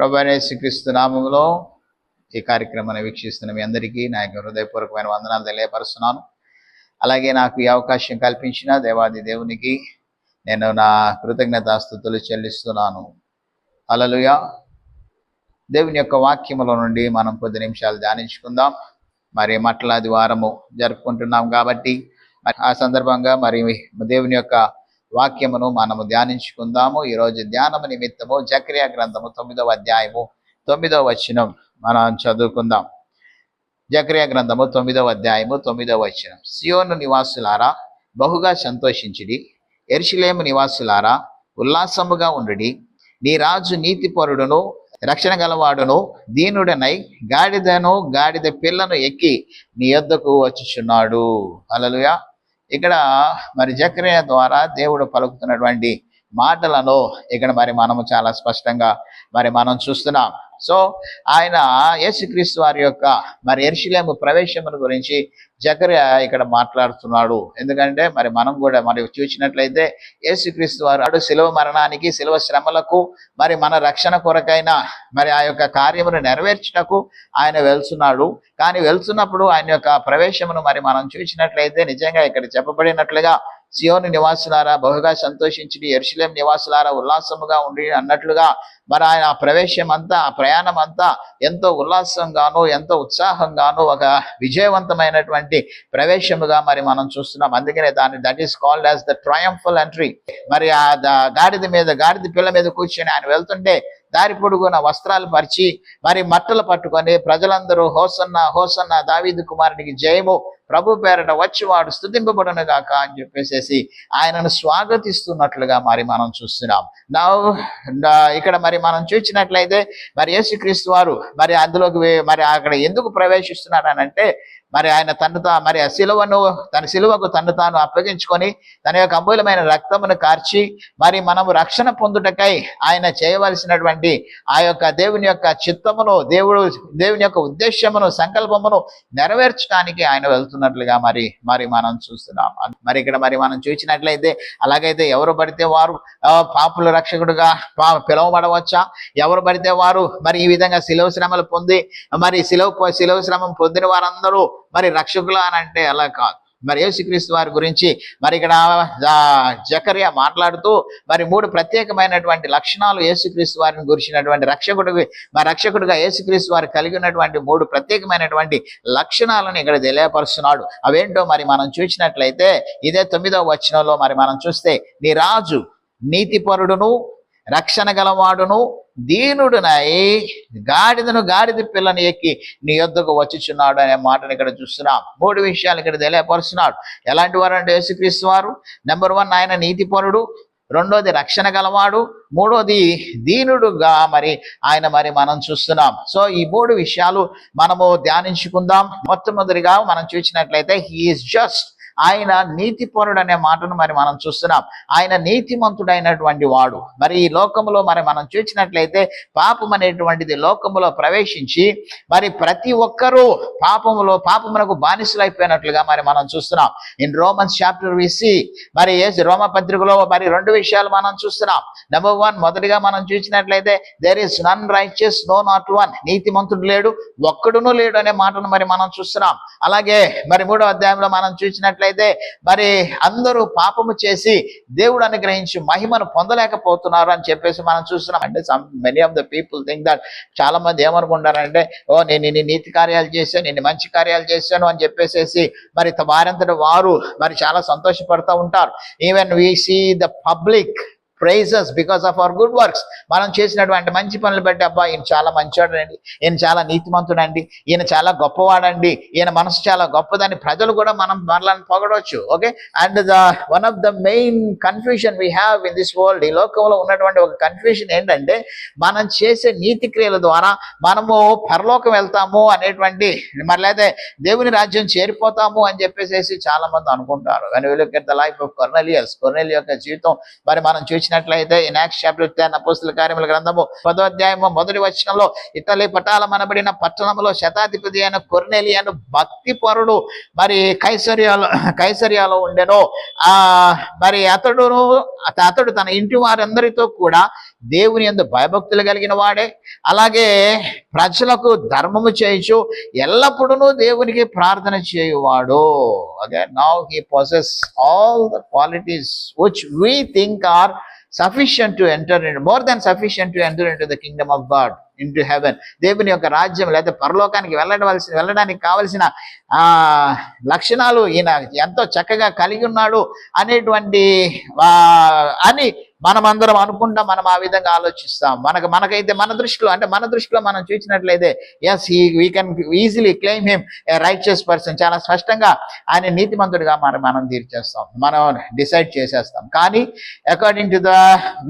ప్రభువైన యేసుక్రీస్తు నామములో ఈ కార్యక్రమాన్ని వీక్షిస్తున్న మీ అందరికీ నా యొక్క హృదయపూర్వకమైన వందనాలు తెలియపరుస్తున్నాను. అలాగే నాకు ఈ అవకాశం కల్పించిన దేవాది దేవునికి నేను నా కృతజ్ఞతాస్తుతులు చెల్లిస్తున్నాను. హల్లెలూయా. దేవుని యొక్క వాక్యముల నుండి మనం కొద్ది నిమిషాలు ధ్యానించుకుందాం. మరి మట్లాది వారము జరుపుకుంటున్నాం కాబట్టి ఆ సందర్భంగా మరి దేవుని యొక్క వాక్యమును మనము ధ్యానించుకుందాము. ఈరోజు ధ్యానము నిమిత్తము జకర్యా గ్రంథము 9వ అధ్యాయము 9వ వచనం మనం చదువుకుందాం. జకర్యా గ్రంథము 9వ అధ్యాయము 9వ వచనం. సియోను నివాసులారా బహుగా సంతోషించుడి, యెరూషలేము నివాసులారా ఉల్లాసముగా ఉండుడి. నీ రాజు నీతిపరుడును రక్షణ గలవాడును దీనుడనై గాడిద పిల్లను ఎక్కి నీ యొద్దకు వచ్చుచున్నాడు. హల్లెలూయా. ఇక్కడ మరి జకర్యా ద్వారా దేవుడు పలుకుతున్నటువంటి మాటలను ఇక్కడ మరి మనము చాలా స్పష్టంగా మరి మనం చూస్తున్నాం. సో ఆయన యేసుక్రీస్తు వారి యొక్క మరి యెరూషలేము ప్రవేశమును గురించి జకర్యా ఇక్కడ మాట్లాడుతున్నాడు. ఎందుకంటే మరి మనం కూడా మరి చూసినట్లయితే యేసుక్రీస్తు వారు శిలువ మరణానికి శిలువ శ్రమలకు మరి మన రక్షణ కొరకైన మరి ఆ యొక్క కార్యమును నెరవేర్చుటకు ఆయన వెళ్తున్నాడు. కానీ వెళ్తున్నప్పుడు ఆయన యొక్క ప్రవేశమును మరి మనం చూసినట్లయితే నిజంగా ఇక్కడ చెప్పబడినట్లుగా సియోను నివాసులారా బహుగా సంతోషించి యెరూషలేము నివాసులారా ఉల్లాసముగా ఉండి అన్నట్లుగా మరి ఆయన ప్రవేశం అంతా ఆ ప్రయాణం అంతా ఎంతో ఉల్లాసంగాను ఎంతో ఉత్సాహంగాను ఒక విజయవంతమైనటువంటి ప్రవేశముగా మరి మనం చూస్తున్నాం. అందుకనే that is called as the triumphal entry. మరి ఆ గాడిద పిల్ల మీద కూర్చొని ఆయన వెళ్తుంటే దారి పొడుగున వస్త్రాలు పరిచి మరి మట్టలు పట్టుకొని ప్రజలందరూ హోసన్నా హోసన్నా దావీదు కుమారునికి జయము, ప్రభు పేరట వచ్చి వాడు స్తుతింపబడును గాక అని చెప్పేసి ఆయనను స్వాగతిస్తున్నట్లుగా మరి మనం చూస్తున్నాం. ఇక్కడ మరి మనం చూసినట్లయితే మరి యేసుక్రీస్తు వారు మరి అందులోకి మరి అక్కడ ఎందుకు ప్రవేశిస్తున్నాడనంటే మరి ఆయన మరి ఆ సిలువకు తను తాను అప్పగించుకొని తన యొక్క అమూల్యమైన రక్తమును కార్చి మరి మనము రక్షణ పొందుటకై ఆయన చేయవలసినటువంటి ఆ యొక్క దేవుని యొక్క చిత్తమును దేవుని యొక్క ఉద్దేశమును సంకల్పమును నెరవేర్చడానికి ఆయన వెళ్తున్నట్లుగా మరి మనం చూస్తున్నాం. మరి ఇక్కడ మరి మనం చూసినట్లయితే అలాగైతే ఎవరు పడితే వారు పాపుల రక్షకుడుగా పిలువబడవచ్చా? ఎవరు పడితే వారు మరి ఈ విధంగా శిలువ శ్రమలు పొంది మరి శిలువ శ్రమం పొందిన వారందరూ మరి రక్షకులు అని అంటే అలా కాదు. మరి యేసుక్రీస్తు వారి గురించి మరి ఇక్కడ జకర్యా మాట్లాడుతూ మరి 3 ప్రత్యేకమైనటువంటి లక్షణాలు యేసుక్రీస్తు వారిని గురించినటువంటి రక్షకుడిగా యేసుక్రీస్తు వారు కలిగి ఉన్నటువంటి 3 ప్రత్యేకమైనటువంటి లక్షణాలను ఇక్కడ తెలియపరుస్తున్నాడు. అవేంటో మరి మనం చూసినట్లయితే ఇదే 9వ వచనంలో మరి మనం చూస్తే నీ రాజు నీతిపరుడును రక్షణ గలవాడును దీనుడునై గాడిద పిల్లని ఎక్కి నీ యొద్దకు వచ్చుచున్నాడు అనే మాటను ఇక్కడ చూస్తున్నాం. 3 విషయాలు ఇక్కడ తెలియపరుస్తున్నాడు. ఎలాంటి వారు అంటే యేసుక్రీస్తు వారు నెంబర్ 1 ఆయన నీతిపరుడు, 2వది రక్షణ గలవాడు, 3వది దీనుడుగా మరి ఆయన మరి మనం చూస్తున్నాం. సో ఈ 3 విషయాలు మనము ధ్యానించుకుందాం. మొట్టమొదటిగా మనం చూసినట్లయితే హీ ఈజ్ జస్ట్, ఆయన నీతిపరుడు అనే మాటను మరి మనం చూస్తున్నాం. ఆయన నీతిమంతుడైనటువంటి వాడు. మరి ఈ లోకంలో మరి మనం చూసినట్లయితే పాపం అనేటువంటిది లోకములో ప్రవేశించి మరి ప్రతి ఒక్కరూ పాపమునకు బానిసలైపోయినట్లుగా మరి మనం చూస్తున్నాం. ఇన్ రోమన్స్ చాప్టర్ విసి మరి రోమ పత్రికలో మరి 2 విషయాలు మనం చూస్తున్నాం. నెంబర్ 1 మొదటిగా మనం చూసినట్లయితే there is none righteous, no not one. నీతిమంతుడు లేడు, ఒక్కడునూ లేడు అనే మాటను మరి మనం చూస్తున్నాం. అలాగే మరి 3వ అధ్యాయంలో మనం చూసినట్లయితే మరి అందరూ పాపము చేసి దేవుడు అనుగ్రహించి మహిమను పొందలేకపోతున్నారు అని చెప్పేసి మనం చూస్తున్నాం. అంటే many of the people think that, చాలా మంది ఏమనుకుంటారంటే నేను ఇన్ని నీతి కార్యాలు చేశాను, ఇన్ని మంచి కార్యాలు చేశాను అని చెప్పేసి మరి వారంతట వారు మరి చాలా సంతోషపడుతూ ఉంటారు. Even we see the public praises because of our good works. మనం చేసినటువంటి మంచి పనులు బట్టి అబ్బా ఈయన చాలా మంచివాడండి, ఈయన చాలా నీతిమంతుడండి, ఈయన చాలా గొప్పవాడండి, ఈయన మనసు చాలా గొప్పదని ప్రజలు కూడా మనల్ని పొగడవచ్చు. Okay. And one of the main confusion we have in this world, ఈ లోకంలో ఉన్నటువంటి ఒక కన్ఫ్యూషన్ ఏంటంటే మనం చేసే నీతి క్రియల ద్వారా మనము పరలోకం వెళ్తాము అనేటువంటి మరి లేదా దేవుని రాజ్యం చేరిపోతాము అని చెప్పేసి చాలా మంది అనుకుంటారు. When we look at the life of Cornelius యొక్క జీవితం మరి మనం చూసినట్లయితే ఇన్ యాక్ట్స్ చాప్టర్ 10 అపోస్తలుల కార్యముల గ్రంథము 10వ అధ్యాయము 1వ వచనంలో ఇటలీ పటాలమనబడిన పట్టణంలో శతాధిపతి అయిన కొర్నేలియను భక్తిపరుడు మరి కైసరియాలో ఉండెను. మరి అతడు తన ఇంటి వారందరితో కూడా దేవుని యందు భయభక్తులు కలిగిన వాడే, అలాగే ప్రజలకు ధర్మము చేయొచ్చు, ఎల్లప్పుడూ దేవునికి ప్రార్థన చేయువాడు. Okay, now he possess all the qualities which we think are sufficient to enter into, more than sufficient to enter into the kingdom of God, into heaven. దేవుని యొక్క రాజ్యం లేదా పరలోకానికి వెళ్ళడానికి కావలసిన లక్షణాలు ఈయన ఎంతో చక్కగా కలిగి ఉన్నాడు అనేటువంటి అని మనమందరం అనుకుంటాం. మనం ఆ విధంగా ఆలోచిస్తాం. మనకైతే మన దృష్టిలో మనం చూసినట్లయితే yes we can easily claim him a righteous person. చాలా స్పష్టంగా ఆయన నీతిమంతుడిగా మనం తీర్చేస్తాం, మనం డిసైడ్ చేసేస్తాం. కానీ according to the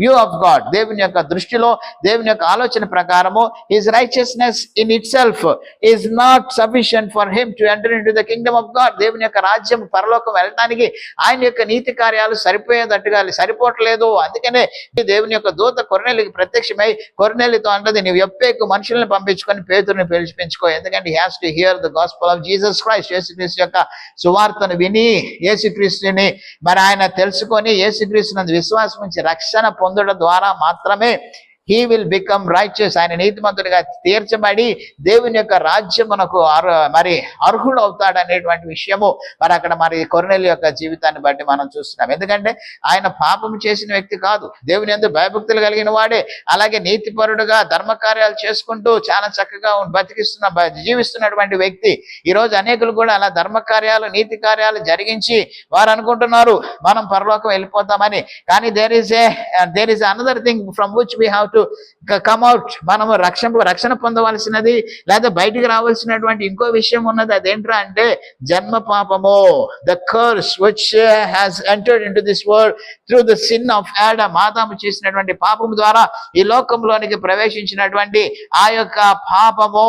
view of God, దేవుని యొక్క దృష్టిలో, దేవుని యొక్క ఆలోచన ప్రకారము his righteousness in it self is not sufficient for him to enter in to the Kingdom of God. దేవుని యొక్క రాజ్యం పరలోకం వెళ్ళడానికి ఆయన యొక్క నీతి కార్యాలు సరిపోవట్లేదు. అందుకనే దేవుని యొక్క దూత కొర్నేలికి ప్రత్యక్షమై కొర్నేలితో అంటది, నీవు యొప్పేకు మనుషుల్ని పంపించుకొని పేతురుని పిలిపించుకో, ఎందుకంటే he has to hear the gospel of Jesus Christ. యేసుక్రీస్తు యొక్క సువార్తను విని యేసుక్రీస్తుని మరి ఆయన తెలుసుకొని యేసుక్రీస్తునందు విశ్వాసం నుంచి రక్షణ పొందడం ద్వారా మాత్రమే he will become righteous. ఆయన నీతిమంతుడిగా తీర్చబడి దేవుని యొక్క రాజ్యమునకు మరి అర్హుడు అవుతాడు అనేటువంటి విషయము మరి అక్కడ మరి కొర్నేలి యొక్క జీవితాన్ని బట్టి మనం చూస్తున్నాం. ఎందుకంటే ఆయన పాపం చేసిన వ్యక్తి కాదు, దేవుని యందు భయభక్తులు కలిగిన వాడే, అలాగే నీతిపరుడుగా ధర్మకార్యాలు చేసుకుంటూ చాలా చక్కగా జీవిస్తున్నటువంటి వ్యక్తి. ఈ రోజు అనేకులు కూడా అలా ధర్మకార్యాలు, నీతి కార్యాలు జరిగించి వారు అనుకుంటున్నారు మనం పరలోకం వెళ్ళిపోతామని. కానీ there is another thing from which we have to come out. మనము రక్షణ పొందవలసినది లేదా బయటికి రావాల్సినటువంటి ఇంకో విషయం ఉన్నది. అదేంట్రా అంటే జన్మ పాపము, the curse which has entered into this world through the sin of Adam. ఆదాము చేసినటువంటి పాపము ద్వారా ఈ లోకంలోనికి ప్రవేశించినటువంటి ఆ యొక్క పాపము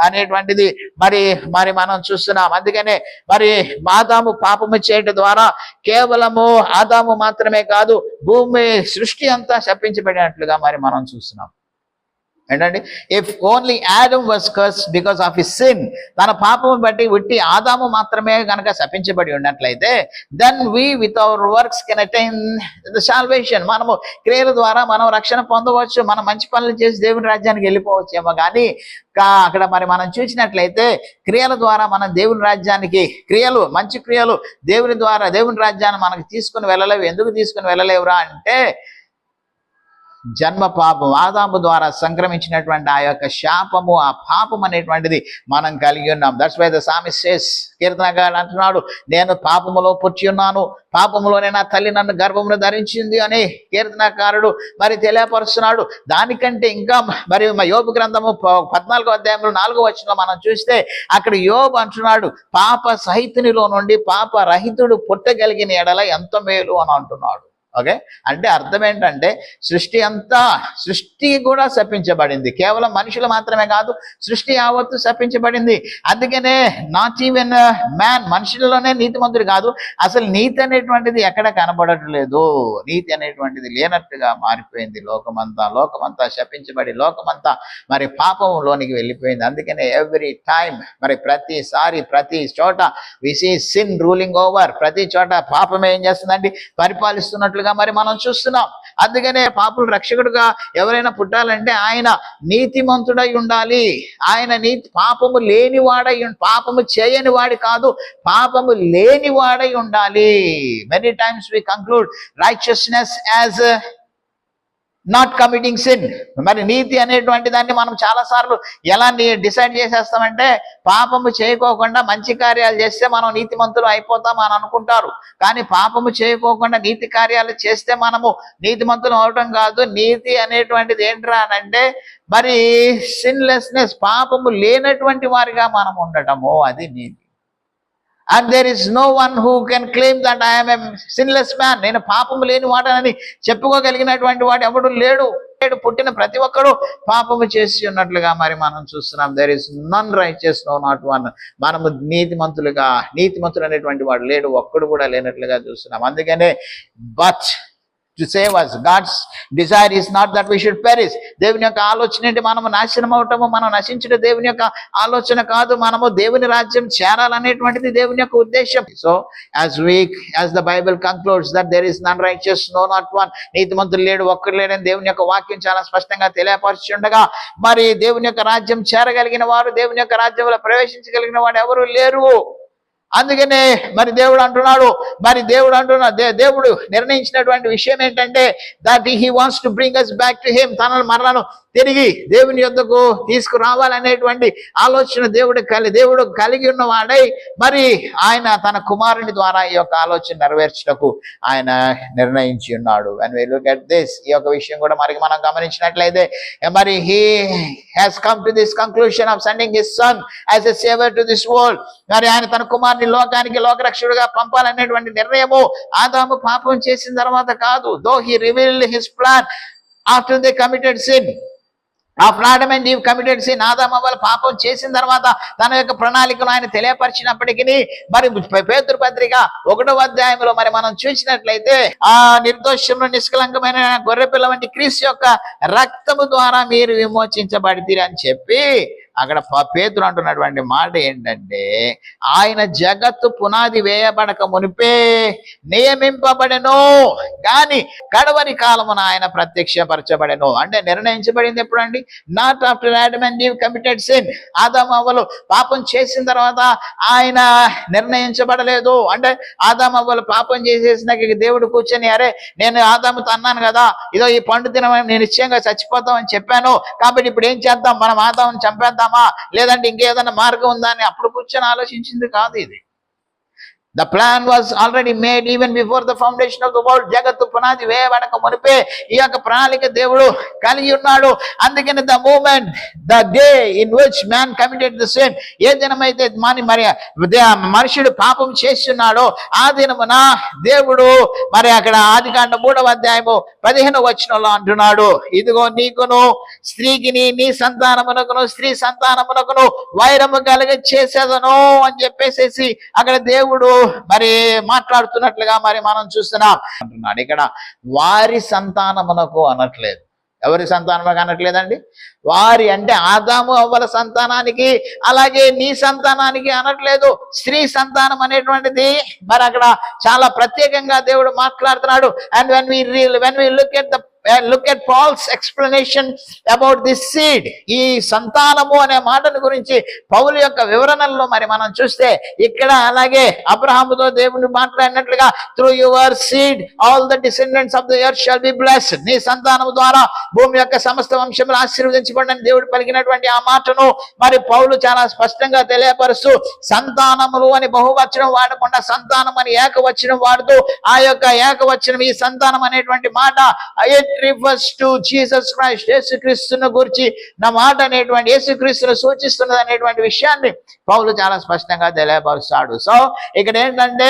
అనేటువంటిది మరి మనం చూస్తున్నాం. అందుకనే మరి ఆదాము పాపము చేయడం ద్వారా కేవలము ఆదాము మాత్రమే కాదు, భూమి సృష్టి అంతా శపించబడినట్లుగా మరి మనం చూస్తున్నాం. ఏంటండి, if only Adam was cursed because of his sin, తన పాపము బట్టి ఉట్టి ఆదాము మాత్రమే కనుక శపించబడి ఉన్నట్లయితే then we with our works can attain the salvation. మనము క్రియల ద్వారా మనం రక్షణ పొందవచ్చు, మనం మంచి పనులు చేసి దేవుని రాజ్యానికి వెళ్ళిపోవచ్చేమో. కానీ అక్కడ మరి మనం చూసినట్లయితే క్రియల ద్వారా మనం దేవుని రాజ్యానికి, మంచి క్రియలు దేవుని ద్వారా దేవుని రాజ్యాన్ని మనకు తీసుకుని వెళ్ళలేవు. ఎందుకు తీసుకుని వెళ్ళలేవురా అంటే జన్మ పాపం, ఆదాము ద్వారా సంక్రమించినటువంటి ఆ యొక్క శాపము, ఆ పాపం అనేటువంటిది మనం కలిగి ఉన్నాం. That's why the psalmist says, కీర్తనగాడు అంటున్నాడు, నేను పాపములో పుట్టి ఉన్నాను, పాపములోనే నా తల్లి నన్ను గర్భమును ధరించింది అని కీర్తనకారుడు మరి తెలియపరుస్తున్నాడు. దానికంటే ఇంకా మరి యోబు గ్రంథము 14వ అధ్యాయంలో 4వ వచనంలో మనం చూస్తే అక్కడ యోబు అంటున్నాడు, పాప సహితునిలో నుండి పాప రహితుడు పుట్టగలిగిన ఎడల ఎంత మేలు అని అంటున్నాడు. ఓకే, అంటే అర్థం ఏంటంటే సృష్టి కూడా శపించబడింది. కేవలం మనుషులు మాత్రమే కాదు, సృష్టి యావత్తు శపించబడింది. అందుకనే నాట్ ఈవెన్ మ్యాన్, మనుషులలోనే నీతిమంతుడు కాదు, అసలు నీతి అనేటువంటిది ఎక్కడ కనబడట్లేదు. నీతి అనేటువంటిది లేనట్టుగా మారిపోయింది. లోకమంతా శపించబడి లోకమంతా మరి పాపంలోనికి వెళ్ళిపోయింది. అందుకనే ఎవ్రీ టైం మరి ప్రతిసారి ప్రతి చోట we see sin ruling over. ప్రతి చోట పాపం ఏం చేస్తుందండి, పరిపాలిస్తున్నట్లుగా మరి మనం చూస్తున్నాం. అందుకనే పాపులు రక్షకుడుగా ఎవరైనా పుట్టాలంటే ఆయన నీతిమంతుడై ఉండాలి. ఆయన పాపము లేనివాడై, పాపము చేయని వాడి కాదు, పాపము లేనివాడై ఉండాలి. Many times we conclude righteousness as not committing sin. మరి నీతి అనేటువంటి దాన్ని మనం చాలాసార్లు ఎలా డిసైడ్ చేసేస్తామంటే పాపము చేయకోకుండా మంచి కార్యాలు చేస్తే మనం నీతిమంతులు అయిపోతాం అని అనుకుంటారు. కానీ పాపము చేయకోకుండా నీతి కార్యాలు చేస్తే మనము నీతిమంతులు అవటం కాదు. నీతి అనేటువంటిది ఏంట్రా అనంటే మరి సిన్లెస్నెస్, పాపము లేనటువంటి వారిగా మనం ఉండటము, అది నీతి. And there is no one who can claim that I am a sinless man. నేను పాపము లేని వాడనని చెప్పుకోగలిగినటువంటి వాడు ఎవడు లేడు. పుట్టిన ప్రతి ఒక్కడు పాపము చేసి ఉన్నట్లుగా మరి మనం చూస్తున్నాం. there is none righteous, no not one. మనము నీతిమంతుడు అనేటువంటి వాడు లేడు, ఒక్కడు కూడా లేనట్లుగా చూస్తున్నాం. అందుకనే but to save us. God's desire is not that we should perish. దేవుని యొక్క ఆలోచన ఏంటి? మనము నాశనం అవటము, మనం నశించడం దేవుని యొక్క ఆలోచన కాదు. మనము దేవుని రాజ్యం చేరాలనేటువంటిది దేవుని యొక్క ఉద్దేశం. So as the Bible concludes that there is none righteous, no not one, నీతిమంతుడు లేడు, ఒక్కడు లేడని దేవుని యొక్క వాక్యం చాలా స్పష్టంగా తెలియపరుచుండగా, మరి దేవుని యొక్క రాజ్యం చేరగలిగిన వారు, దేవుని యొక్క రాజ్యంలో ప్రవేశించగలిగిన వాడు ఎవరు లేరు. అందుకనే మరి దేవుడు అంటున్నాడు, దేవుడు నిర్ణయించినటువంటి విషయం ఏంటంటే that he wants to bring us back to him. మనలను తిరిగి దేవుని యొద్దకు తీసుకురావాలనేటువంటి ఆలోచన దేవుడు కలిగి ఉన్నవాడై, మరి ఆయన తన కుమారుని ద్వారా ఈ యొక్క ఆలోచన నెరవేర్చుటకు ఆయన నిర్ణయించి ఉన్నాడు. when we look at this, ఈ యొక్క విషయం కూడా మరి మనం గమనించినట్లయితే, మరి he has come to this conclusion of sending his son as a savior to this world. మరి ఆయన తన కుమారుని లోకానికి లోకరక్షకుడిగా పంపాలనేటువంటి నిర్ణయము ఆదాము పాపం చేసిన తర్వాత కాదు. though he revealed his plan after they committed sin, after Adam and Eve committed sin, ఆదాము అవ్వలు పాపం చేసిన తర్వాత తన యొక్క ప్రణాళికను ఆయన తెలియపరిచినప్పటికీ, మరి పేతురు పత్రిక 1వ అధ్యాయంలో మరి మనం చూసినట్లయితే, ఆ నిర్దోషంలో నిష్కలంకమైన గొర్రెపిల్ల వంటి క్రీస్తు యొక్క రక్తము ద్వారా మీరు విమోచించబడితీరు అని చెప్పి అక్కడ పేతురు అంటున్నటువంటి మాట ఏంటంటే, ఆయన జగత్తు పునాది వేయబడక మునిపే నియమింపబడెను, కానీ కడవరి కాలమున ఆయన ప్రత్యక్షపరచబడెను. అంటే నిర్ణయించబడింది ఎప్పుడండి? Not after Adam and Eve committed sin. ఆదాము అవ్వలు పాపం చేసిన తర్వాత ఆయన నిర్ణయించబడలేదు. అంటే ఆదాము అవ్వలు పాపం చేసేసినాక దేవుడు కూర్చొని, అరే నేను ఆదాముతో అన్నాను కదా, ఇదో ఈ పండు తినమని నేను నిశ్చయంగా చచ్చిపోతామని చెప్పాను, కాబట్టి ఇప్పుడు ఏం చేద్దాం, మనం ఆదాముని చంపేద్దాం లేదంటే ఇంకేదైనా మార్గం ఉందా అని అప్పుడు కూర్చొని ఆలోచించింది కాదు ఇది. The plan was already made even before the foundation of the world. జగత్తు పునాది వేయబడక మునిపే ఈ యొక్క ప్రణాళిక దేవుడు కలిగి ఉన్నాడు. అందుకని the moment, the day in which man committed the sin, ఏ దినమైతే మనుషుడు పాపం చేస్తున్నాడో ఆ దినమున దేవుడు మరి అక్కడ ఆదికాండం 3వ అధ్యాయము 15వ వచనంలో అంటున్నాడు, ఇదిగో నీకును స్త్రీకిని నీ సంతానమునకును స్త్రీ సంతానమునకును వైరము కలుగ చేసేదను అని చెప్పేసేసి అక్కడ దేవుడు మరి మాట్లాడుతున్నట్లుగా మరి మనం చూస్తున్నాం అంటున్నాడు. ఇక్కడ వారి సంతానమునకు అనట్లేదు. ఎవరి సంతానమునకు అనట్లేదండి? వారి అంటే ఆదాము అవ్వల సంతానానికి, అలాగే నీ సంతానానికి అనట్లేదు. స్త్రీ సంతానం అనేటువంటిది మరి అక్కడ చాలా ప్రత్యేకంగా దేవుడు మాట్లాడుతున్నాడు. And when we look at Paul's explanation about this seed, ఈ సంతానము అనే మాటను గురించి పౌలు యొక్క వివరణల్లో మరి మనం చూస్తే, ఇక్కడ అలాగే అబ్రహాముతో దేవుడు మాట్లాడినట్లుగా through your seed all the descendants of the earth shall be blessed. నీ సంతానము ద్వారా భూమి యొక్క సమస్త వంశములు ఆశీర్వదించబడని దేవుడు పలికినటువంటి ఆ మాటను మరి పౌలు చాలా స్పష్టంగా తెలియపరుస్తూ, సంతానములు అని బహువచనం వాడకుండా సంతానం అని ఏకవచనం వాడుతూ, ఆ యొక్క ఏకవచనం ఈ సంతానం అనేటువంటి మాట refers to Jesus Christ, యేసుక్రీస్తును గురించి నా మాట అనేటువంటి యేసుక్రీస్తును సూచిస్తున్నది అనేటువంటి విషయాన్ని పౌలు చాలా స్పష్టంగా తెలియపరుస్తాడు. సో ఇక్కడ ఏంటంటే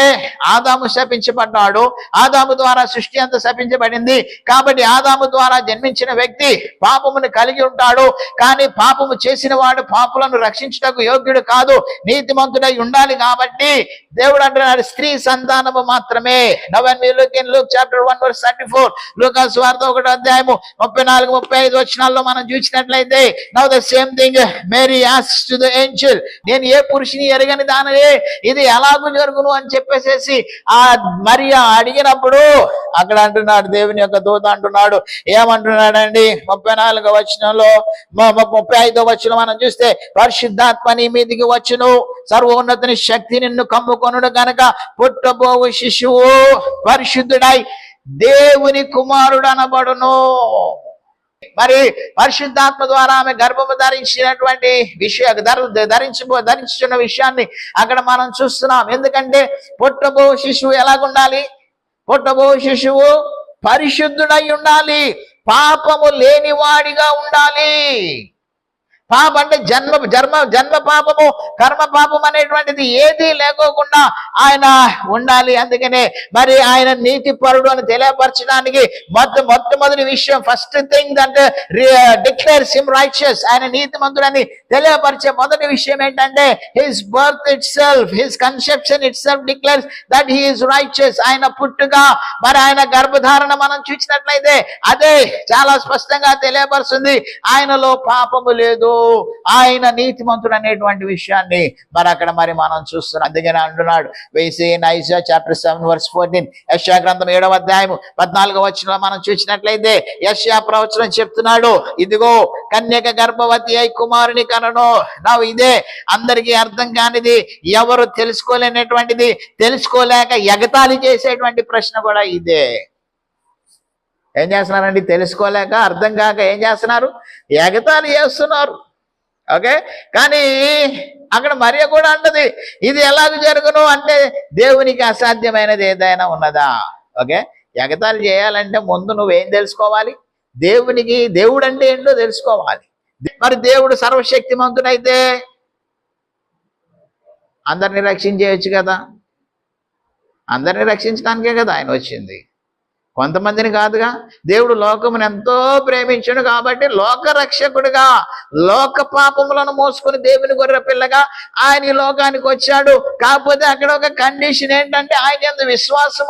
ఆదాము శపించబడ్డాడు, ఆదాము ద్వారా సృష్టి అంతా శపించబడింది. కాబట్టి ఆదాము ద్వారా జన్మించిన వ్యక్తి పాపమును కలిగి ఉంటాడు, కానీ పాపము చేసిన వాడు పాపులను రక్షించుటకు యోగ్యుడు కాదు, నీతిమంతుడై ఉండాలి. కాబట్టి దేవుడు అంటున్నాడు స్త్రీ సంతానము మాత్రమే. Now when we look in Luke chapter 1 verse 34, లూకా సువార్త 1వ అధ్యాయము 34-35 వచనాల్లో మనం చూసినట్లయితే, now the same thing Mary asks to the angel, నేను ఏ పురుషుని ఎరగని దాననే ఇది ఎలాగూ జరుగును అని చెప్పేసేసి ఆ మరియా అడిగినప్పుడు అక్కడ అంటున్నాడు, దేవుని యొక్క దూత అంటున్నాడు, ఏమంటున్నాడండి 34వ వచనంలో 35వ వచనం మనం చూస్తే, పరిశుద్ధాత్మ నీ మీదికి వచ్చును, సర్వోన్నతుని శక్తి నిన్ను కమ్ముకొనును గనక పుట్టబోవు శిశువు పరిశుద్ధుడై దేవుని కుమారుడు అనబడును. మరి పరిశుద్ధాత్మ ద్వారా ఆమె గర్భము ధరించినటువంటి ధరించున్న విషయాన్ని అక్కడ మనం చూస్తున్నాం. ఎందుకంటే పుట్టబో శిశువు ఎలాగుండాలి? పుట్టబో శిశువు పరిశుద్ధుడై ఉండాలి, పాపము లేనివాడిగా ఉండాలి. పాపం అంటే జన్మ పాపము, కర్మ పాపం అనేటువంటిది ఏది లేకోకుండా ఆయన ఉండాలి. అందుకనే మరి ఆయన నీతి పరుడు అని తెలియపరచడానికి మొట్టమొదటి విషయం, first thing that declares him righteous, ఆయన నీతిమంతుడని తెలియపరిచే మొదటి విషయం ఏంటంటే his birth itself, his conception itself declares that he is righteous. ఆయన పుట్టుక మరి ఆయన గర్భధారణ మనం చూసినట్లయితే అదే చాలా స్పష్టంగా తెలియపరుస్తుంది. ఆయనలో పాపము లేదు, ఆయన నీతిమంతుడు అనేటువంటి విషయాన్ని మరి అక్కడ మరి మనం చూస్తున్నాం. అందుకని అంటున్నాడు Isaiah chapter 7 verse 14, యెషయా గ్రంథం 7వ అధ్యాయం 14వ వచనంలో మనం చూసినట్లయితే యెషయా ప్రవచనం చెప్తున్నాడు, ఇదిగో కన్యక గర్భవతి అయి కుమారుని కనను. ఇదే అందరికీ అర్థం కానిది, ఎవరు తెలుసుకోలేనటువంటిది, తెలుసుకోలేక ఎగతాళి చేసేటువంటి ప్రశ్న కూడా ఇదే. ఏం చేస్తున్నారండి? తెలుసుకోలేక అర్థం కాక ఏం చేస్తున్నారు? ఎగతాళి చేస్తున్నారు. ఓకే, కానీ అక్కడ మరియ కూడా అంటది, ఇది ఎలాగ జరుగును అంటే దేవునికి అసాధ్యమైనది ఏదైనా ఉన్నదా? ఓకే, ఎగతాళి చేయాలంటే ముందు నువ్వేం తెలుసుకోవాలి? దేవుడు అంటే ఏంటో తెలుసుకోవాలి. మరి దేవుడు సర్వశక్తిమంతుడైతే అందరినీ రక్షించేయచ్చు కదా. అందరినీ రక్షించడానికే కదా ఆయన వచ్చింది, కొంతమందిని కాదుగా. దేవుడు లోకమును ఎంతో ప్రేమించును కాబట్టి లోక రక్షకుడిగా, లోక పాపములను మోసుకుని దేవుని గొర్రె పిల్లగా ఆయన ఈ లోకానికి వచ్చాడు. కాకపోతే అక్కడ ఒక కండిషన్ ఏంటంటే ఆయన యందు విశ్వాసం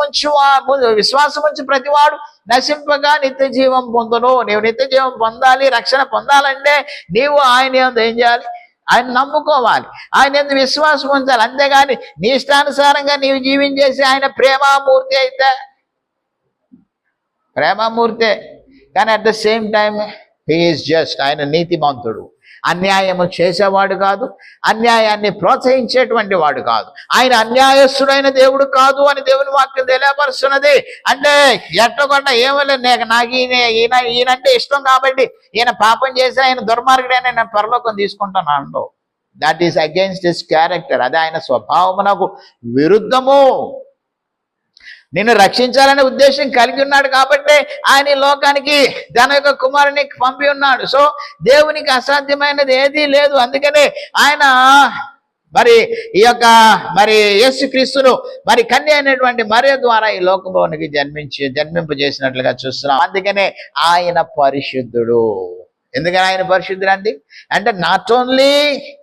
ఉంచి ప్రతివాడు నశింపగా నిత్య జీవం పొందును. నీవు నిత్య జీవం పొందాలి, రక్షణ పొందాలంటే నీవు ఆయన యందు ఏం చేయాలి? ఆయన నమ్ముకోవాలి, ఆయన యందు విశ్వాసం ఉంచాలి. అంతేగాని నీ ఇష్టానుసారంగా నీవు జీవించేసి ఆయన ప్రేమామూర్తి అయితే ప్రేమమూర్తే, కానీ at the same time he is just, ఆయన నీతిమంతుడు. అన్యాయము చేసేవాడు కాదు, అన్యాయాన్ని ప్రోత్సహించేటువంటి వాడు కాదు. ఆయన అన్యాయస్తుడైన దేవుడు కాదు అని దేవుని వాక్యం తెలియపరుస్తున్నది. అంటే ఎట్టకుండా ఏమలేదు, నాకు ఈయనంటే ఇష్టం కాబట్టి ఈయన పాపం చేసి ఆయన దుర్మార్గుడైన నేను పరలోకం తీసుకుంటున్నాను. That is against his character. అది ఆయన స్వభావమునకు విరుద్ధము. నిన్ను రక్షించాలనే ఉద్దేశం కలిగి ఉన్నాడు కాబట్టి ఆయన ఈ లోకానికి తన యొక్క కుమారుని పంపి ఉన్నాడు. సో దేవునికి అసాధ్యమైనది ఏదీ లేదు. అందుకనే ఆయన మరి ఈ యొక్క మరి యేసుక్రీస్తును మరి కన్య అయినటువంటి మరియ ద్వారా ఈ లోకంలోనికి జన్మింపజేసినట్లుగా చూస్తున్నాం. అందుకనే ఆయన పరిశుద్ధుడు. ఎందుకని ఆయన పరిశుద్ధుడు అంటే నాట్ ఓన్లీ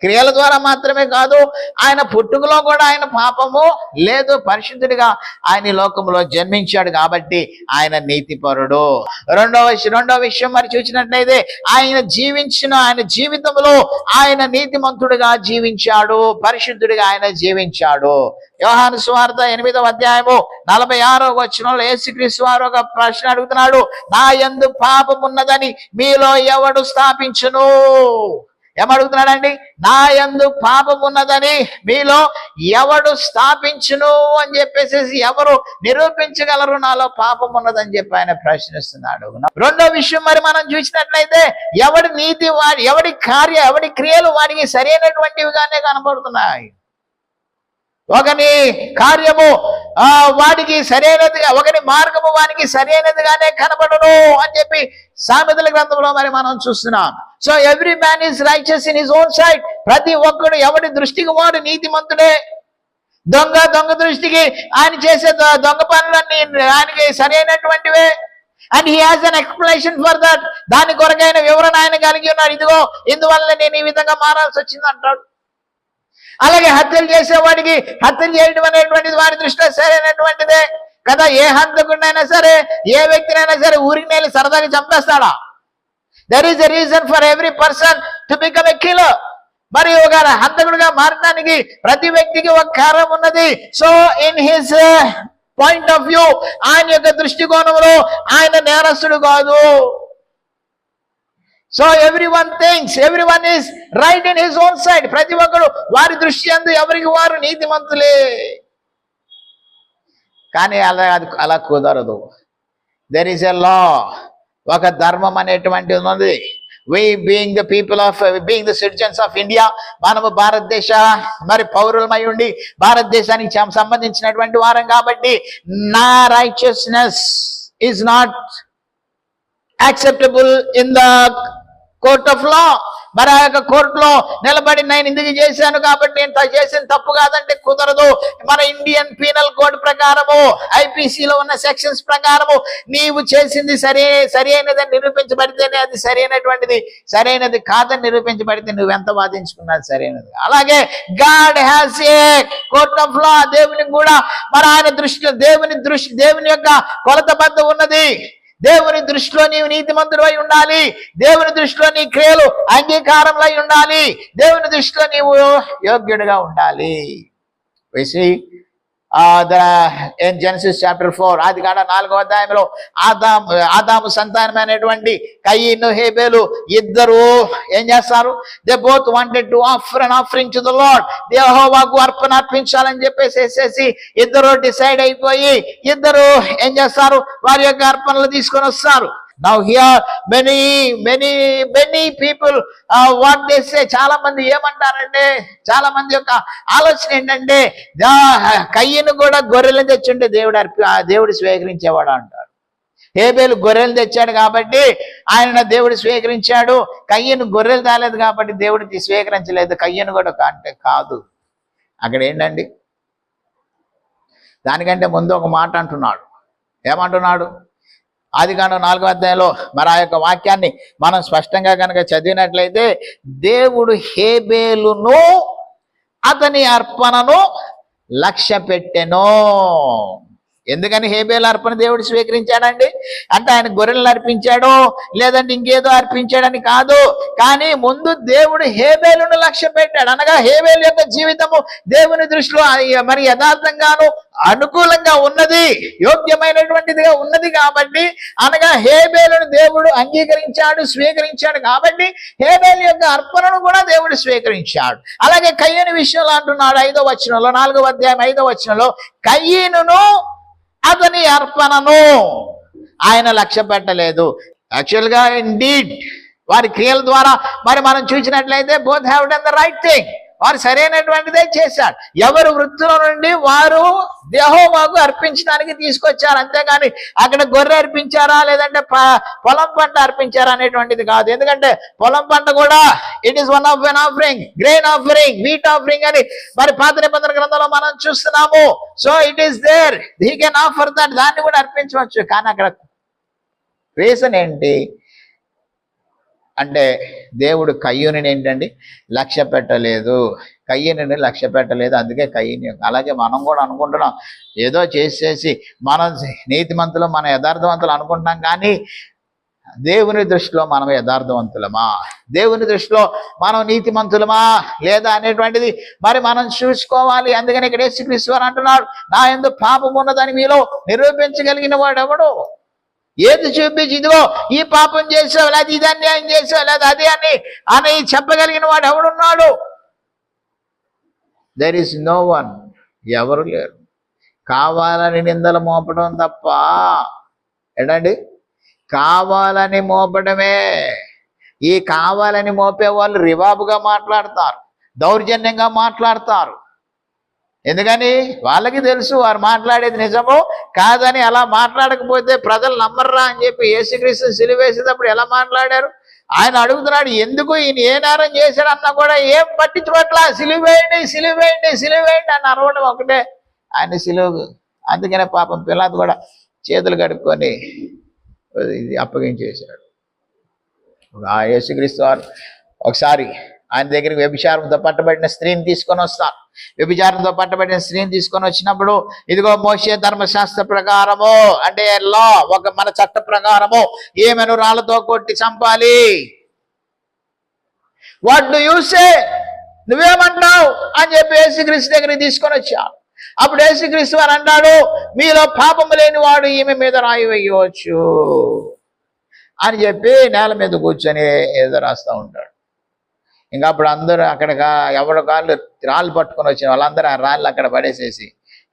క్రియల ద్వారా మాత్రమే కాదు, ఆయన పుట్టుకలో కూడా ఆయన పాపము లేదు, పరిశుద్ధుడిగా ఆయన ఈ లోకంలో జన్మించాడు కాబట్టి ఆయన నీతిపరుడు. రెండో విషయం మరి చూసినట్లయితే ఆయన జీవితంలో ఆయన నీతిమంతుడిగా జీవించాడు, పరిశుద్ధుడిగా ఆయన జీవించాడు. యోహాను సువార్త 8వ అధ్యాయము 46వ వచనంలో యేసుక్రీస్తు వారు ఒక ప్రశ్న అడుగుతున్నాడు, నా యందు పాపమున్నదని మీలో ఎవడు స్థాపించును? ఏమడుగుతున్నాడండి? నా యందు పాపమున్నదని మీలో ఎవడు స్థాపించును అని చెప్పేసి ఎవరు నిరూపించగలరు నాలో పాపం ఉన్నదని చెప్పి ఆయన ప్రశ్నిస్తున్నాడు. రెండో విషయం మరి మనం చూసినట్లయితే ఎవడి నీతి ఎవడి క్రియలు వాడికి సరైనటువంటివిగానే కనబడుతున్నాయి. ఒకని కార్యము వాడికి సరైనదిగా, ఒకని మార్గము వానికి సరైనదిగానే కనబడను అని చెప్పి సామెతల గ్రంథంలో మరి మనం చూస్తున్నాం. So every man is righteous in his own side. ప్రతి ఒక్కడు ఎవడి దృష్టికి వాడు నీతిమంతుడే. దొంగ దృష్టికి ఆయన చేసే దొంగ పనులన్నీ ఆయనకి సరైనటువంటివే. And he has an explanation for that. దాని కొరకైన వివరణ ఆయన కలిగి ఉన్నాడు. ఇదిగో ఇందువల్ల నేను ఈ విధంగా మారాల్సి వచ్చింది అంటాడు. అలాగే హత్యలు చేసేవాడికి హత్యలు చేయడం అనేటువంటిది వారి దృష్టిలో సరైనటువంటిదే కదా. ఏ హంతకుడినైనా సరే, ఏ వ్యక్తినైనా సరే ఊరికి నేలి సరదాగా చంపేస్తాడా? There is a reason for every person to become a killer. మరి ఒక హంతకుడిగా మారడానికి ప్రతి వ్యక్తికి ఒక కారణం ఉన్నది. So in his point of view, ఆయన యొక్క దృష్టికోణంలో ఆయన నేరస్తుడు కాదు. So everyone is right in his own side. ప్రతి ఒక్కడు వారి దృష్టి యందు ఎవరికి వారు నీతిమంతులే. కానీ అలా కుదరదు. దెర్ ఈస్ ఎ లా. ఒక ధర్మం అనేటువంటి ఉన్నది. we being the citizens of India, మనము భారతదేశ మరి పౌరులమై ఉండి భారతదేశానికి సంబంధించినటువంటి వారం కాబట్టి నా righteousness is not acceptable in the court of law. మరి ఆ యొక్క కోర్టులో నిలబడి నేను ఇందుకు చేశాను కాబట్టి నేను చేసిన తప్పు కాదంటే కుదరదు. మన ఇండియన్ పీనల్ కోడ్ ప్రకారము, ఐపీసీలో ఉన్న సెక్షన్స్ ప్రకారము నీవు చేసింది సరి అయినదని నిరూపించబడితేనే అది సరైనటువంటిది, సరైనది కాదని నిరూపించబడితే నువ్వెంత వాదించుకున్నది సరైనది. అలాగే God has a court of law, దేవునికి కూడా మరి ఆయన దృష్టిలో దేవుని యొక్క కొలతబద్ధ ఉన్నది. దేవుని దృష్టిలో నీవు నీతిమంతుడై ఉండాలి, దేవుని దృష్టిలో నీ క్రియలు అంగీకారంలో ఉండాలి, దేవుని దృష్టిలో నీవు యోగ్యుడిగా ఉండాలి. జెనసిస్ చాప్టర్ 4 ఆదికాండ 4వ అధ్యాయంలో ఆదాము సంతానమైనటువంటి కయీను హేబేలు ఇద్దరు ఏం చేస్తారు? They both wanted to offer an offering to the Lord. యెహోవాకు అర్పణ అర్పించాలని చెప్పేసి ఇద్దరు డిసైడ్ అయిపోయి ఇద్దరు ఏం చేస్తారు? వారి యొక్క అర్పణలు తీసుకొని వస్తారు. Now here many people what they say, చాలా మంది ఏమంటారంటే, చాలా మంది యొక్క ఆలోచన ఏంటంటే కయ్యను కూడా గొర్రెలు తెచ్చుంటే దేవుడు స్వీకరించేవాడు అంటారు. హేబేలు గొర్రెలు తెచ్చాడు కాబట్టి ఆయన దేవుడు స్వీకరించాడు, కయ్యను గొర్రెలు తేలేదు కాబట్టి దేవుడికి స్వీకరించలేదు. కయ్యను కూడా అంటే కాదు. అక్కడ ఏంటండి, దానికంటే ముందు ఒక మాట అంటున్నాడు. ఏమంటున్నాడు? ఆదికాండం 4వ అధ్యాయంలో మరి ఆ యొక్క వాక్యాన్ని మనం స్పష్టంగా కనుక చదివినట్లయితే, దేవుడు హేబేలును అతని అర్పణను లక్ష్య పెట్టెను. ఎందుకని హేబేలు అర్పణ దేవుడు స్వీకరించాడండి అంటే ఆయన గొర్రెలను అర్పించాడో లేదంటే ఇంకేదో అర్పించాడని కాదు, కానీ ముందు దేవుడు హేబేలును లక్ష్య పెట్టాడు. అనగా హేబేలు యొక్క జీవితము దేవుని దృష్టిలో మరి యథార్థంగాను అనుకూలంగా ఉన్నది, యోగ్యమైనటువంటిదిగా ఉన్నది కాబట్టి, అనగా హేబేలును దేవుడు అంగీకరించాడు, స్వీకరించాడు కాబట్టి హేబేలు యొక్క అర్పణను కూడా దేవుడు స్వీకరించాడు. అలాగే కయ్యను విషయంలో అంటున్నాడు 5వ వచనంలో, 4వ అధ్యాయం 5వ వచనంలో, కయ్యనును అతని అర్పణను ఆయన లక్ష్య పెట్టలేదు. యాక్చువల్గా ఇండీడ్ వారి క్రియల ద్వారా మరి మనం చూసినట్లయితే both have done the right thing, వారు సరైనటువంటిదే చేశారు. ఎవరు వృత్తుల నుండి వారు యెహోవాకు అర్పించడానికి తీసుకొచ్చారు, అంతేగాని అక్కడ గొర్రె అర్పించారా లేదంటే పొలం పంట అర్పించారా అనేటువంటిది కాదు. ఎందుకంటే పొలం పంట కూడా it is one of an offering, grain offering, wheat offering అని మరి పాత నిబంధన గ్రంథంలో మనం చూస్తున్నాము. So it is there, he can offer that, దాన్ని కూడా అర్పించవచ్చు. కానీ అక్కడ రీజన్ ఏంటి అంటే దేవుడు కయ్యూని ఏంటండి లక్ష్య పెట్టలేదు, కయ్యూని లక్ష్య పెట్టలేదు. అందుకే కయ్యూని. అలాగే మనం కూడా అనుకుంటున్నాం ఏదో చేసేసి మనం నీతిమంతులు, మన యథార్థవంతులు అనుకుంటున్నాం, కానీ దేవుని దృష్టిలో మనం యథార్థవంతులమా, దేవుని దృష్టిలో మనం నీతిమంతులమా లేదా అనేటువంటిది మరి మనం చూసుకోవాలి. అందుకని ఇక్కడ యేసుక్రీస్తు వారు అంటున్నాడు, నా యందు పాపం ఉన్నదని మీలో నిరూపించగలిగిన వాడు ఎవడు? ఏది చూపించి ఇదిగో ఈ పాపం చేసావు లేదా ఇది అన్యాయం చేసావు లేదా అది అని చెప్పగలిగిన వాడు ఎవడున్నాడు? దెర్ ఈస్ నో వన్, ఎవరు లేరు. కావాలని నిందలు మోపడం తప్ప, ఏంటండి కావాలని మోపడమే. ఈ కావాలని మోపే వాళ్ళు రివాబుగా మాట్లాడతారు, దౌర్జన్యంగా మాట్లాడతారు. ఎందుకని వాళ్ళకి తెలుసు వారు మాట్లాడేది నిజమో కాదని. అలా మాట్లాడకపోతే ప్రజలు నమ్మర్రా అని చెప్పి యేసుక్రీస్తు సిలువేసేటప్పుడు ఎలా మాట్లాడారు? ఆయన అడుగుతున్నాడు, ఎందుకు ఈయన ఏ నేరం చేశాడు అన్నా కూడా ఏం పట్టించుకోవట్లా, సిలువేయండి సిలువేయండి సిలువేయండి అని అరవడం ఒకటే ఆయన సిలువు. అందుకనే పాపం పిలాతు కూడా చేతులు కడుక్కొని ఇది అప్పగించేశాడు. ఆ యేసుక్రీస్తు వారు ఒకసారి ఆయన దగ్గరికి వ్యభిచారంతో పట్టబడిన స్త్రీని తీసుకొని వస్తారు. వ్యభిచారంతో పట్టబడిన స్త్రీని తీసుకొని వచ్చినప్పుడు ఇదిగో మోషే ధర్మశాస్త్ర ప్రకారము అంటే లా, ఒక మన చట్ట ప్రకారము ఈమెను రాళ్లతో కొట్టి చంపాలి. వాట్ డు యు సే, నువ్వేమంటావు అని చెప్పి యేసుక్రీస్తు దగ్గరికి తీసుకొని వచ్చాడు. అప్పుడు యేసుక్రీస్తు వారు అన్నాడు, మీలో పాపము లేని వాడు ఈమె మీద రాయి వేయవచ్చు అని చెప్పి నేల మీద కూర్చొని ఏదో రాస్తూ ఉంటాడు. ఇంకా అప్పుడు అందరూ అక్కడ ఎవరి కాళ్ళు రాళ్ళు పట్టుకొని వచ్చిన వాళ్ళందరూ ఆ రాళ్ళు అక్కడ పడేసేసి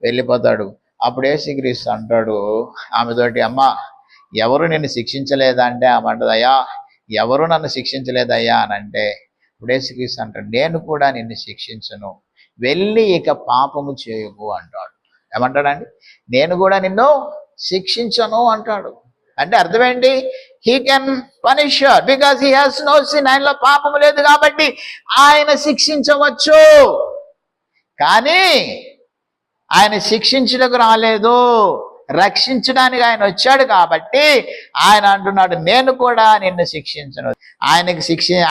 వెళ్ళిపోతాడు. అప్పుడు యేసుక్రీస్తు అంటాడు ఆమెతోటి, అమ్మ ఎవరు నిన్ను శిక్షించలేదా అంటే ఆమె అంటది, అయ్యా ఎవరు నన్ను శిక్షించలేదయ్యా అని అంటే ఇప్పుడు యేసుక్రీస్తు అంటాడు, నేను కూడా నిన్ను శిక్షించను, వెళ్ళి ఇక పాపము చేయకు అంటాడు. ఏమంటాడండి? నేను కూడా నిన్ను శిక్షించను అంటాడు. అంటే అర్థమేంటి? he can punish her because he has no sin. ఆయనలో పాపము లేదు కాబట్టి ఆయన శిక్షించవచ్చు. కానీ ఆయన శిక్షించడానికి రాలేదు, రక్షించడానికి ఆయన వచ్చాడు. కాబట్టి ఆయన అంటున్నాడు, నేను కూడా నిన్ను శిక్షించను.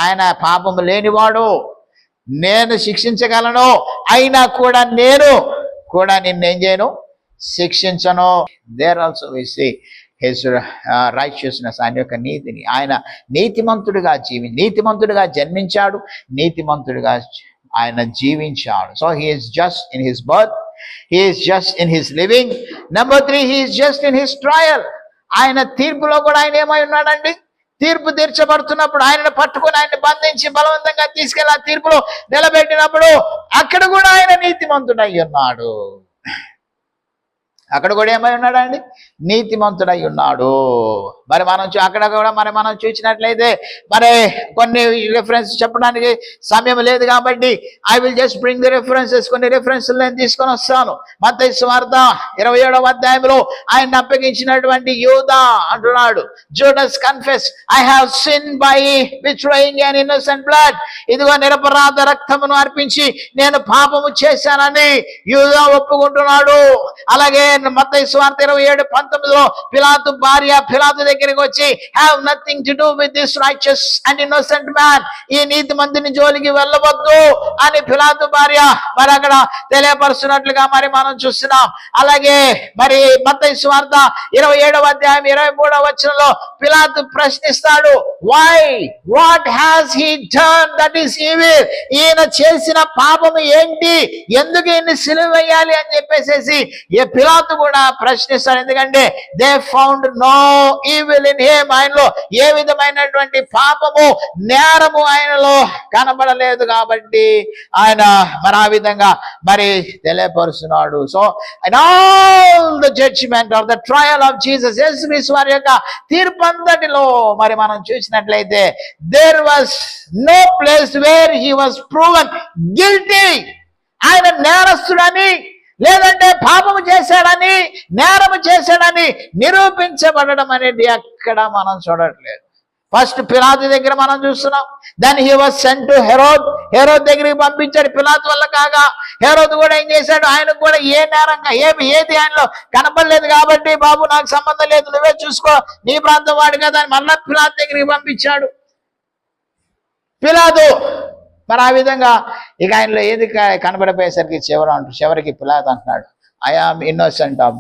ఆయన పాపము లేనివాడు, నేను శిక్షించగలను, అయినా కూడా నేను కూడా నిన్నేం చేయను, శిక్షించను. There also we see his righteousness, ఆయన యొక్క నీతిని. ఆయన నీతిమంతుడిగా జన్మించాడు, నీతిమంతుడిగా ఆయన జీవించాడు. So he is just in his birth, he is just in his living. Number 3, he is just in his trial. ఆయన తీర్పులో కూడా ఆయన ఏమై ఉన్నాడండి, తీర్పు తీర్చబడుతున్నప్పుడు ఆయనను పట్టుకొని ఆయన్ని బంధించి బలవంతంగా తీసుకెళ్ళి ఆ తీర్పులో నిలబెట్టినప్పుడు అక్కడ కూడా ఆయన నీతిమంతుడై ఉన్నాడు. అక్కడ కూడా ఏమై ఉన్నాడండి, నీతిమంతుడై ఉన్నాడు. మరి అక్కడ కూడా మనం చూసినట్లయితే మరి కొన్ని రిఫరెన్స్ చెప్పడానికి సమయం లేదు కాబట్టి I will just bring the references. కొన్ని రిఫరెన్స్లు నేను తీసుకొని వస్తాను. మత్తయి సువార్త 27వ అధ్యాయంలో ఆయన అప్పగించినటువంటి యూదా అంటున్నాడు, Judas confess, I have sin by betraying an innocent blood. ఇదిగో నిరపరాధ రక్తమును అర్పించి నేను పాపము చేశానని యూదా ఒప్పుకుంటున్నాడు. అలాగే మత్తయి సువార్త 27:19లో పిలాతు భార్య పిలాతు దగ్గరికి వచ్చి, have nothing to do with this righteous and innocent man, ఈ నీతిమంతుని జోలికి వెళ్ళవద్దు అని పిలాతు భార్య మరి అక్కడ తెలియపరుస్తున్నట్లుగా మరి మనం చూస్తున్నాం. అలాగే మరి మత్తయి సువార్త 27వ అధ్యాయం 23వ వచనంలో పిలాతు ప్రశ్నిస్తాడు, why, what has he done that is evil, ఈయన చేసిన పాపము ఏంటి, ఎందుకు ఈయన్ని సిలువ వేయాలి అని చెప్పేసి ఏ పిలాతు కూడా ప్రశ్నిస్తాడు. ఎందుకంటే they found no evil in him, ఆయనలో ఏ విధమైనటువంటి పాపము నేరము ఆయనలో కనబడలేదు కాబట్టి ఆయన మరి ఆ విధంగా మరి తెలియపరుస్తున్నాడు. So and all the judgement of the trial of Jesus, యేసుక్రీస్తు వారి యొక్క తీర్పంతటిలో మరి మనం చూసినట్లయితే there was no place where he was proven guilty. ఆయన నేరస్తుడని లేదంటే పాపము చేశాడని నేరము చేశాడని నిరూపించబడడం అనేది ఎక్కడ మనం చూడట్లేదు. ఫస్ట్ పిలాతు దగ్గర మనం చూస్తున్నాం. Then he was sent to Herod, Herod దగ్గరికి పంపించాడు. పిలాతు వల్ల కాగా హెరోద్ కూడా ఏం చేశాడు, ఆయనకు కూడా ఏ నేరంగా ఏది ఆయనలో కనపడలేదు కాబట్టి బాబు నాకు సంబంధం లేదు, నువ్వే చూసుకో, నీ ప్రాంతం వాడు కదా అని మళ్ళా పిలాతు దగ్గరికి పంపించాడు. పిలాతు మరి ఆ విధంగా ఇక ఆయనలో ఏది కనబడిపోయేసరికి చివరికి పిలాతు అంటున్నాడు, I am innocent of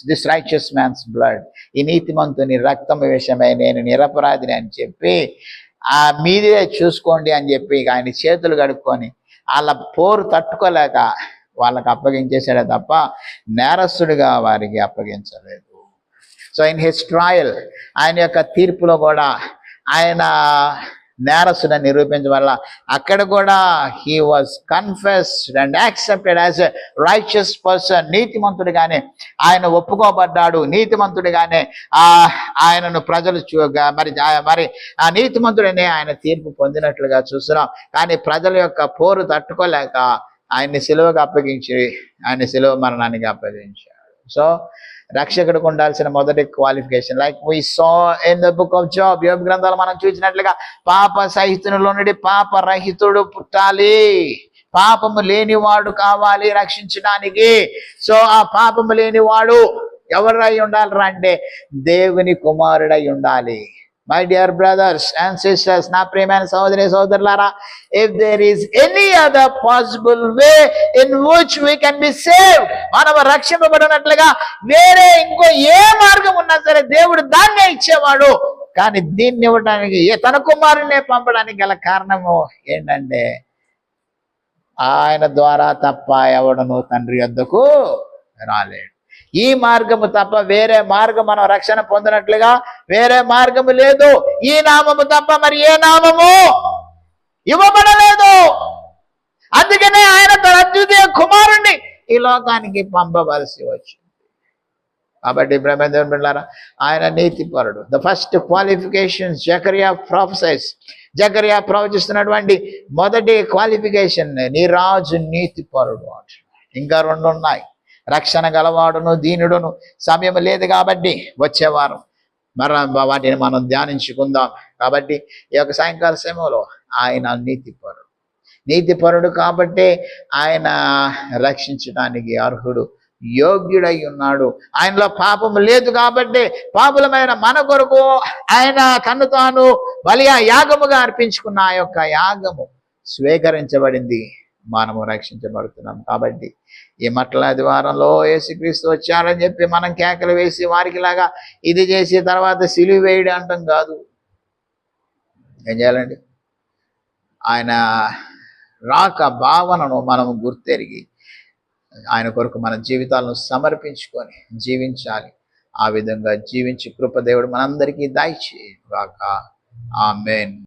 this righteous man's blood, ఈ నీతిమంతుని రక్తం విషయమై నేను నిరపరాధిని అని చెప్పి ఆ మీదే చూసుకోండి అని చెప్పి ఇక ఆయన చేతులు కడుక్కొని వాళ్ళ పోరు తట్టుకోలేక వాళ్ళకి అప్పగించేసాడే తప్ప నేరస్తుడిగా వారికి అప్పగించలేదు. సో ఇన్ హిస్ ట్రయల్, ఆయన యొక్క తీర్పులో కూడా ఆయన నేరస్తుడని నిరూపించడం వల్ల అక్కడ కూడా he was confessed and accepted as a righteous person. నీతిమంతుడిగానే ఆయన ఒప్పుకోబడ్డాడు, నీతిమంతుడిగానే ఆయనను ప్రజలు మరి ఆ నీతిమంతుడనే ఆయన తీర్పు పొందినట్లుగా చూస్తున్నాం. కానీ ప్రజల యొక్క పోరు తట్టుకోలేక ఆయన్ని సిలువకు అప్పగించి ఆయన సిలువ మరణానికి అప్పగించాడు. సో రక్షకుడికి ఉండాల్సిన మొదటి qualification, like we saw in the book of Job, యోబు గ్రంథాలు మనం చూసినట్లుగా పాప సహితునిలో నుండి పాప రహితుడు పుట్టాలి, పాపము లేనివాడు కావాలి రక్షించడానికి. సో ఆ పాపము లేనివాడు ఎవరై ఉండాలరా అంటే దేవుని కుమారుడై ఉండాలి. My dear brothers and sisters, నా ప్రియమైన సహోదరి సహోదరులారా, if there is any other possible way in which we can be saved, మనం రక్షింపబడినట్లుగా వేరే ఇంకో ఏ మార్గం ఉన్నా సరే దేవుడు దాన్నే ఇచ్చేవాడు. కానీ దీన్ని ఇవ్వడానికి తన కుమారుడినే పంపడానికి గల కారణము ఏంటంటే ఆయన ద్వారా తప్ప ఎవడను తండ్రి యొద్దకు రాలేడు. ఈ మార్గము తప్ప వేరే మార్గం మనం రక్షణ పొందినట్లుగా వేరే మార్గము లేదు. ఈ నామము తప్ప మరి ఏ నామము ఇవ్వబడలేదు. అందుకనే ఆయన తన అద్వితీయ కుమారుణ్ణి ఈ లోకానికి పంపవలసి వచ్చింది. కాబట్టి బ్రహ్మదేవుని బిడ్డలారా, ఆయన నీతిపరుడు. ద ఫస్ట్ క్వాలిఫికేషన్ జకరియా ప్రొఫెసైస్, జకరియా ప్రవచిస్తున్నటువంటి మొదటి క్వాలిఫికేషన్, నీ రాజు నీతిపరుడు. ఇంకా 2 ఉన్నాయి, రక్షణ గలవాడును దీనుడును. సమయం లేదు కాబట్టి వచ్చేవారం వాటిని మనం ధ్యానించుకుందాం. కాబట్టి ఈ యొక్క సాయంకాల సమయంలో ఆయన నీతిపరుడు కాబట్టే ఆయన రక్షించడానికి అర్హుడు, యోగ్యుడై ఉన్నాడు. ఆయనలో పాపము లేదు కాబట్టి పాపులమైన మన కొరకు ఆయన తను తాను బలిగా యాగముగా అర్పించుకున్న ఆ యొక్క యాగము స్వీకరించబడింది, మనము రక్షించబడుతున్నాం. కాబట్టి ఈ మట్లాది వారంలో యేసుక్రీస్తు వచ్చారని చెప్పి మనం కేకలు వేసి వారికి లాగా ఇది చేసి తర్వాత సిలువ వేయడం అంటాం కాదు. ఏం చేయాలండి? ఆయన రాక భావనను మనము గుర్తెరిగి ఆయన కొరకు మన జీవితాలను సమర్పించుకొని జీవించాలి. ఆ విధంగా జీవించి కృప దేవుడు మనందరికీ దయచేయుగాక. ఆమేన్.